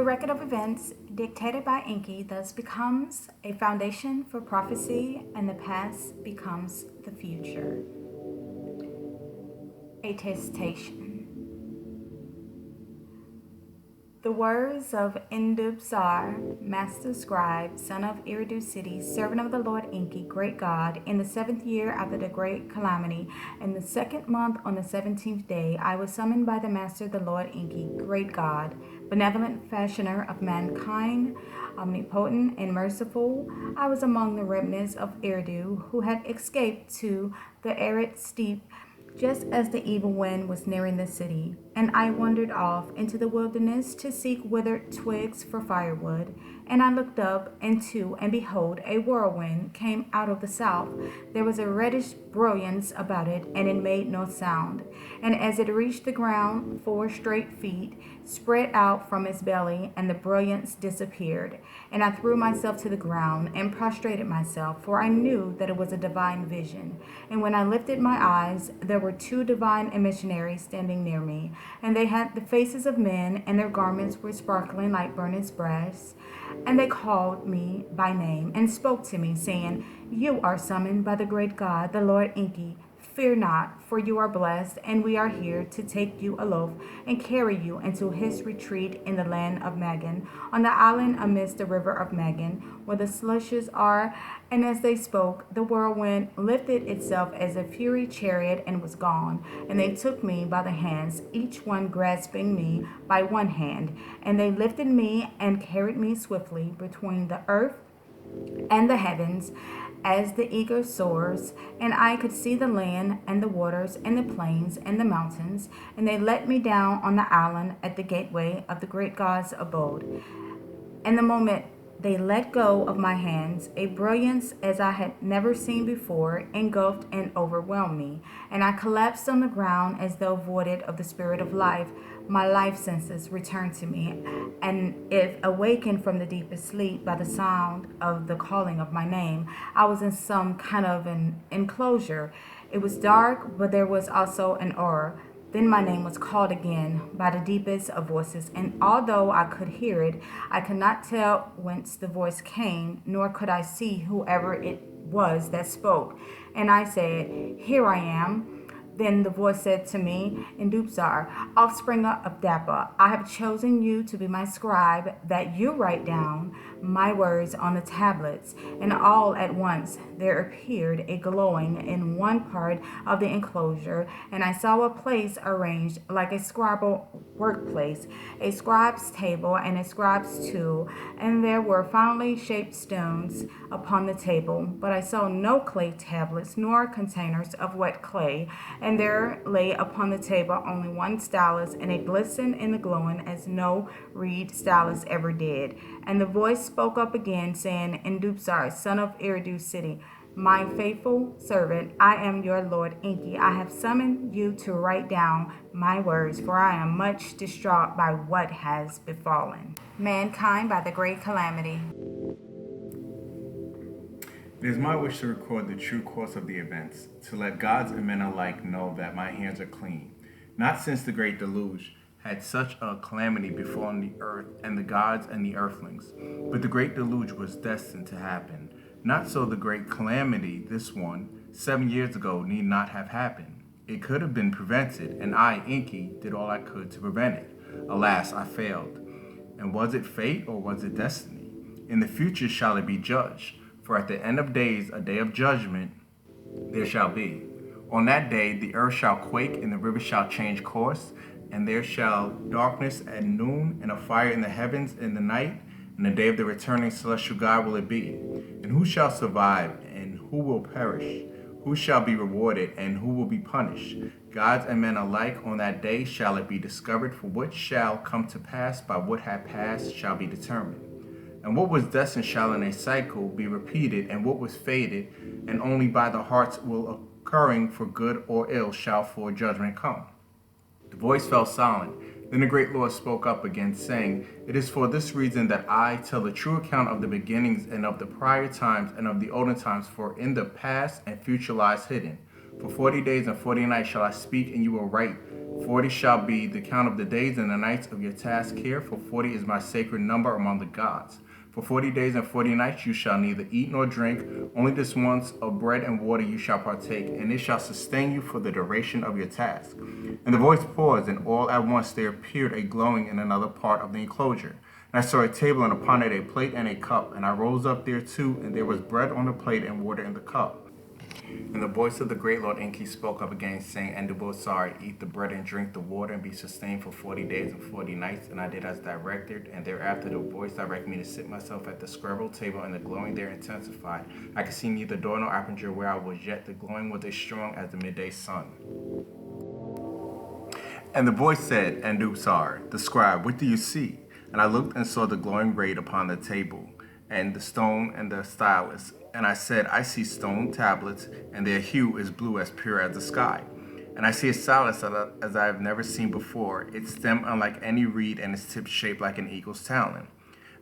The record of events dictated by Enki thus becomes a foundation for prophecy, and the past becomes the future. Attestation. The words of Endubsar, master scribe, son of Eridu city, servant of the Lord Enki, great God, in the 7th year after the great calamity, in the 2nd month on the 17th day, I was summoned by the master, the Lord Enki, great God, benevolent fashioner of mankind, omnipotent and merciful. I was among the remnants of Eridu who had escaped to the arid steppe just as the evil wind was nearing the city, and I wandered off into the wilderness to seek withered twigs for firewood. And I looked up into, and behold, a whirlwind came out of the south. There was a reddish brilliance about it, and it made no sound. And as it reached the ground, 4 straight feet spread out from its belly, and the brilliance disappeared. And I threw myself to the ground and prostrated myself, for I knew that it was a divine vision. And when I lifted my eyes, there were 2 divine emissionaries standing near me, and they had the faces of men, and their garments were sparkling like burnished brass. And they called me by name and spoke to me, saying, "You are summoned by the great God, the Lord Enki. Fear not, for you are blessed, and we are here to take you aloft and carry you into his retreat in the land of Magan, on the island amidst the river of Magan, where the slushes are." And as they spoke, the whirlwind lifted itself as a fury chariot and was gone. And they took me by the hands, each one grasping me by one hand, and they lifted me and carried me swiftly between the earth and the heavens as the eagle soars, and I could see the land and the waters and the plains and the mountains, and they let me down on the island at the gateway of the great God's abode. And the moment they let go of my hands, a brilliance as I had never seen before engulfed and overwhelmed me, and I collapsed on the ground as though voided of the spirit of life. My life senses returned to me, and if awakened from the deepest sleep by the sound of the calling of my name, I was in some kind of an enclosure. It was dark, but there was also an aura. Then my name was called again by the deepest of voices, and although I could hear it, I could not tell whence the voice came, nor could I see whoever it was that spoke. And I said, "Here I am." Then the voice said to me, "Indupsar, offspring of Dappa, I have chosen you to be my scribe, that you write down my words on the tablets." And all at once there appeared a glowing in one part of the enclosure, and I saw a place arranged like a scribal workplace, a scribe's table and a scribe's tool, and there were finely shaped stones upon the table, but I saw no clay tablets nor containers of wet clay. And there lay upon the table only one stylus, and it glistened in the glowing as no reed stylus ever did. And the voice spoke up again, saying, "Indupsar, son of Eridu city, my faithful servant, I am your Lord Enki. I have summoned you to write down my words, for I am much distraught by what has befallen mankind by the great calamity." It is my wish to record the true course of the events, to let gods and men alike know that my hands are clean. Not since the great deluge had such a calamity befallen the earth and the gods and the earthlings, but the great deluge was destined to happen. Not so the great calamity, this one, 7 years ago, need not have happened. It could have been prevented, and I, Enki, did all I could to prevent it. Alas, I failed. And was it fate or was it destiny? In the future shall it be judged. For at the end of days, a day of judgment there shall be. On that day, the earth shall quake, and the rivers shall change course, and there shall darkness at noon, and a fire in the heavens in the night, and the day of the returning celestial God will it be. And who shall survive, and who will perish? Who shall be rewarded, and who will be punished? Gods and men alike on that day shall it be discovered, for what shall come to pass by what had passed shall be determined. And what was destined shall in a cycle be repeated, and what was fated, and only by the hearts will occurring for good or ill shall for judgment come. The voice fell silent. Then the great Lord spoke up again, saying, "It is for this reason that I tell the true account of the beginnings and of the prior times and of the olden times, for in the past and future lies hidden. For 40 days and 40 nights shall I speak, and you will write 40 shall be the count of the days and the nights of your task here, for 40 is my sacred number among the gods. For 40 days and 40 nights you shall neither eat nor drink, only this once of bread and water you shall partake, and it shall sustain you for the duration of your task. And the voice paused, and all at once there appeared a glowing in another part of the enclosure. And I saw a table, and upon it a plate and a cup, and I rose up there too, and there was bread on the plate and water in the cup. And the voice of the great Lord Enki spoke up again, saying, Endubossar, eat the bread and drink the water, and be sustained for 40 days and 40 nights. And I did as directed, and thereafter the voice directed me to sit myself at the scribble table, and the glowing there intensified. I could see neither door nor aperture where I was, yet the glowing was as strong as the midday sun. And the voice said, Endubossar, the scribe, what do you see? And I looked and saw the glowing braid upon the table, and the stone and the stylus. And I said, I see stone tablets, and their hue is blue as pure as the sky. And I see a stylus as I have never seen before, its stem unlike any reed, and its tip shaped like an eagle's talon.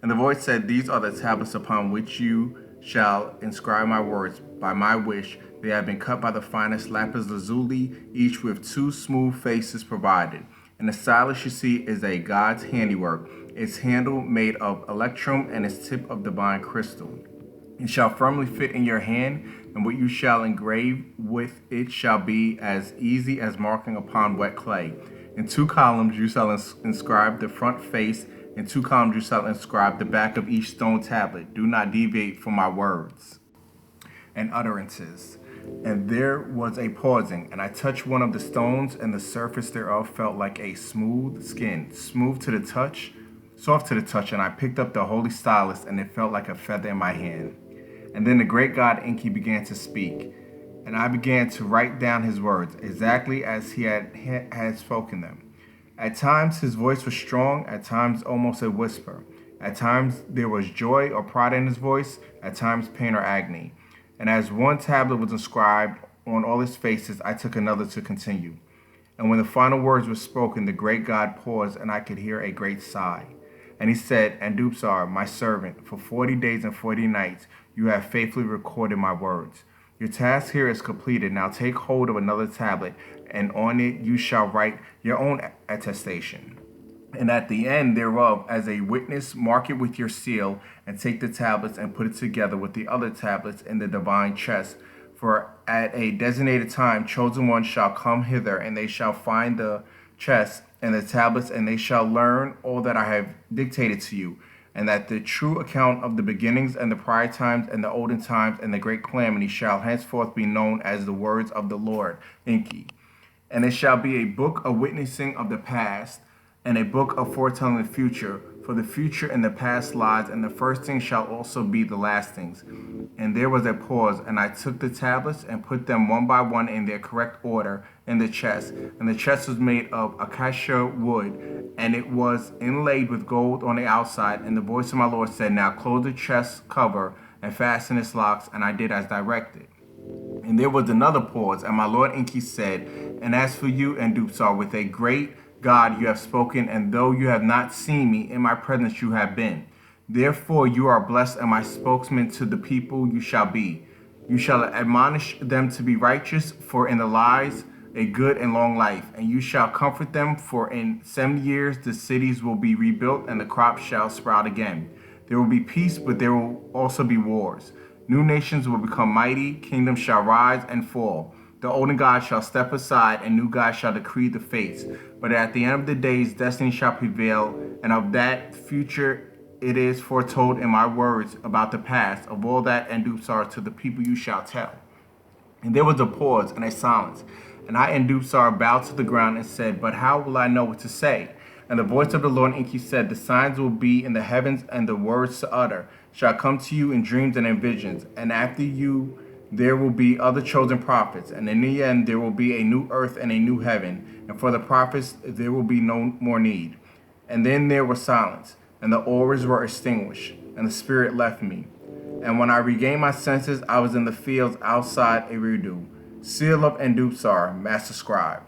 And the voice said, These are the tablets upon which you shall inscribe my words. By my wish, they have been cut by the finest lapis lazuli, each with 2 smooth faces provided. And the stylus you see is a god's handiwork, its handle made of electrum, and its tip of divine crystal. It shall firmly fit in your hand, and what you shall engrave with it shall be as easy as marking upon wet clay. In 2 columns you shall inscribe the front face, in 2 columns you shall inscribe the back of each stone tablet. Do not deviate from my words and utterances. And there was a pausing, and I touched one of the stones, and the surface thereof felt like a smooth skin, smooth to the touch, soft to the touch, and I picked up the holy stylus, and it felt like a feather in my hand. And then the great god Enki began to speak, and I began to write down his words, exactly as he had spoken them. At times his voice was strong, at times almost a whisper. At times there was joy or pride in his voice, at times pain or agony. And as one tablet was inscribed on all his faces, I took another to continue. And when the final words were spoken, the great god paused, and I could hear a great sigh. And he said, Endubossar, my servant, for 40 days and 40 nights you have faithfully recorded my words. Your task here is completed. Now take hold of another tablet, and on it you shall write your own attestation. And at the end thereof, as a witness, mark it with your seal, and take the tablets and put it together with the other tablets in the divine chest. For at a designated time chosen ones shall come hither, and they shall find the chest and the tablets, and they shall learn all that I have dictated to you, and that the true account of the beginnings and the prior times and the olden times and the great calamity shall henceforth be known as the words of the Lord Enki. And it shall be a book of witnessing of the past, and a book of foretelling the future, for the future and the past lies, and the first things shall also be the last things. And there was a pause, and I took the tablets and put them one by one in their correct order in the chest. And the chest was made of acacia wood, and it was inlaid with gold on the outside. And the voice of my Lord said, Now close the chest cover and fasten its locks, and I did as directed. And there was another pause, and my Lord Enki said, And as for you, Endubossar, with a great God you have spoken, and though you have not seen me, in my presence you have been. Therefore you are blessed, and my spokesman to the people you shall be. You shall admonish them to be righteous, for in the lies a good and long life. And you shall comfort them, for in 7 years the cities will be rebuilt, and the crops shall sprout again. There will be peace, but there will also be wars. New nations will become mighty, kingdoms shall rise and fall. The olden gods shall step aside, and new gods shall decree the fates. But at the end of the days, destiny shall prevail, and of that future it is foretold in my words about the past. Of all that Endubossar to the people you shall tell. And there was a pause and a silence. And I, Endubossar, bowed to the ground and said, But how will I know what to say? And the voice of the Lord Enki said, The signs will be in the heavens, and the words to utter shall come to you in dreams and in visions. And after you there will be other chosen prophets, and in the end there will be a new earth and a new heaven, and for the prophets there will be no more need. And then there was silence, and the oars were extinguished, and the spirit left me. And when I regained my senses, I was in the fields outside Eridu. Seal of Endubossar, master scribe.